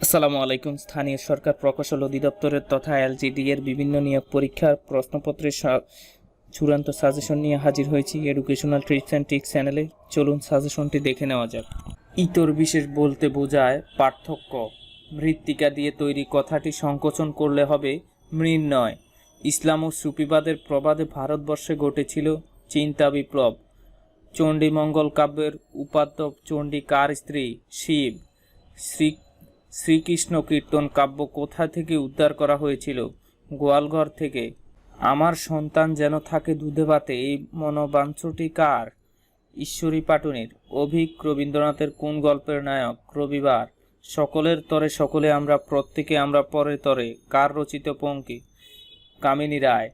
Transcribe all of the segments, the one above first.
আসসালামু আলাইকুম। স্থানীয় সরকার প্রকৌশল অধিদপ্তরের তথা এলজিডি এর বিভিন্ন নিয়োগ পরীক্ষার প্রশ্নপত্রের চূড়ান্ত সাজেশন নিয়ে হাজির হয়েছি এডুকেশনাল টিপস অ্যান্ড ট্রিক্স চ্যানেলে। চলুন সাজেশনটি দেখে নেওয়া যাক। ইতর বিশেষ বলতে বোঝায় পার্থক্য। মৃত্তিকা দিয়ে তৈরি কথাটি সংকোচন করলে হবে মৃন্ময়। ইসলাম ও সুফিবাদের প্রবাদে ভারতবর্ষে ঘটেছিল চিন্তা বিপ্লব। চণ্ডীমঙ্গল কাব্যের উপাদ্য চণ্ডী কার স্ত্রী? শিব। শ্রীকৃষ্ণ কীর্তন কাব্য কোথা থেকে উদ্ধার করা হয়েছিল? গোয়ালঘর থেকে। আমার সন্তান যেন থাকে দুধে ভাতে, এই মনোবাঞ্ছটি কার? ঈশ্বরী পাটুনির। অভিক রবীন্দ্রনাথের কোন গল্পের নায়ক? রবিবার। সকলের তরে সকলে আমরা, প্রত্যেকে আমরা পরের তরে কার রচিত পঙ্ক্তি? কামিনী রায়।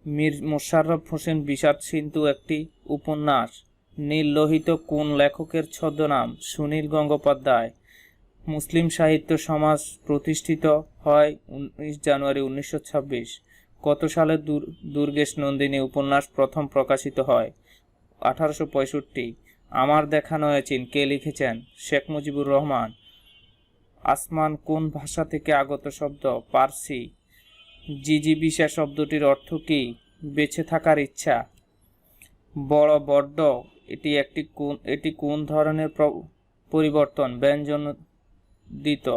মীর মোশাররফ হোসেন বিষাদ সিন্ধু একটি উপন্যাস। নীল লোহিত কোন লেখকের ছদ্মনাম? সুনীল গঙ্গোপাধ্যায়। মুসলিম সাহিত্য সমাজ প্রতিষ্ঠিত হয় 19 জানুয়ারি 1926। কত সালে দুর্গেশ নন্দিনী উপন্যাস প্রথম প্রকাশিত হয়? 1865। আমার দেখা নয়াচিন কে লিখেছেন? শেখ মুজিবুর রহমান। আসমান কোন ভাষা থেকে আগত শব্দ? পার্সি। জিজিবিষা শব্দটির অর্থ কি? বেঁচে থাকার ইচ্ছা। বড় বড্ড এটি কোন ধরনের পরিবর্তন? ব্যঞ্জন দিত।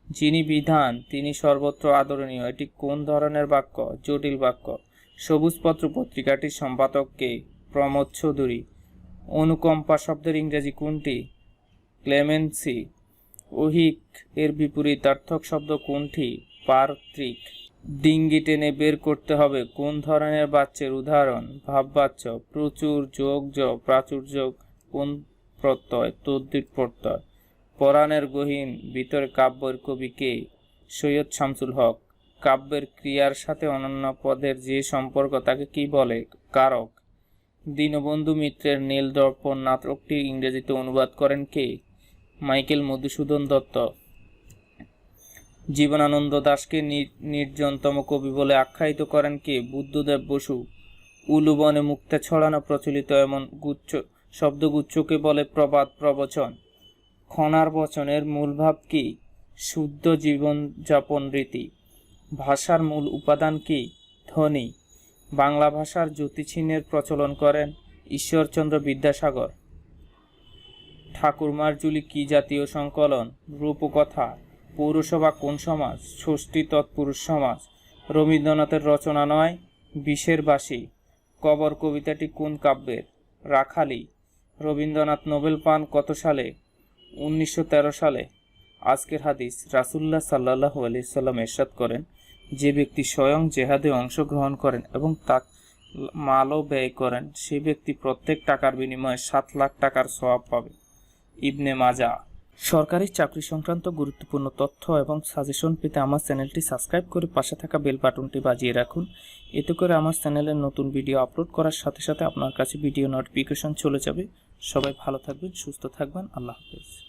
যিনি বিধান তিনি সর্বত্র আদরণীয়, এটি কোন ধরনের বাক্য? জটিল বাক্য। সবুজপত্র পত্রিকাটির সম্পাদক কে? প্রমোদ চৌধুরী। অনুকম্পা শব্দের ইংরেজি কোনটি? ক্লেমেন্সি। ঐহিক এর বিপরীতার্থক শব্দ কোনটি? পারত্রিক। ডিঙ্গি টেনে বের করতে হবে কোন ধরনের বাচ্যের উদাহরণ? ভাববাচ্য। প্রচুর যোগ প্রাচুর্য কোন প্রত্যয়? তদ্ধিত প্রত্যয়। পরাণের গহীন ভিতর কাব্যের কবি কে? সৈয়দ শামসুল হক। কাব্যের ক্রিয়ার সাথে অনন্য পদের যে সম্পর্ক তাকে কি বলে? কারক। দীনবন্ধু মিত্রের নীল দর্পণ নাটকটি ইংরেজিতে অনুবাদ করেন কে? মাইকেল মধুসূদন দত্ত। জীবনানন্দ দাশকে নির্জনতম কবি বলে আখ্যায়িত করেন কে? বুদ্ধদেব বসু। উলুবনে মুক্তা ছড়ানো প্রচলিত এমন শব্দগুচ্ছকে বলে প্রবাদ প্রবচন। খনার বচনের মূল ভাব কি? শুদ্ধ জীবনযাপন রীতি। ভাষার মূল উপাদান কি? ধ্বনি। বাংলা ভাষার জ্যোতিচিহ্নের প্রচলন করেন ঈশ্বরচন্দ্র বিদ্যাসাগর। ঠাকুরমার-ঝুলি কি জাতীয় সংকলন? রূপকথা। পৌরসভা কোন সমাজ? ষষ্ঠী তৎপুরুষ সমাজ। রবীন্দ্রনাথের রচনা নয়, বিষের বাসি। কবর কবিতাটি কোন কাব্যের? রাখালি। রবীন্দ্রনাথ নোবেল পান কত সালে? 1913 সালে। আজকের হাদিস। রাসূলুল্লাহ সাল্লাল্লাহু আলাইহি সাল্লাম ইরশাদ করেন, যে ব্যক্তি স্বয়ং জেহাদে অংশগ্রহণ করেন এবং তার মালও ব্যয় করেন, সে ব্যক্তি প্রত্যেক টাকার বিনিময়ে 7 লাখ টাকার সওয়াব পাবে। ইবনে মাজাহ। সরকারি চাকরি সংক্রান্ত গুরুত্বপূর্ণ তথ্য এবং সাজেশন পেতে আমার চ্যানেলটি সাবস্ক্রাইব করে পাশে থাকা বেল বাটনটি বাজিয়ে রাখুন। এতে করে আমার চ্যানেলের নতুন ভিডিও আপলোড করার সাথে সাথে আপনার কাছে ভিডিও নোটিফিকেশন চলে যাবে। সবাই ভালো থাকবেন, সুস্থ থাকবেন। আল্লাহ হাফেজ।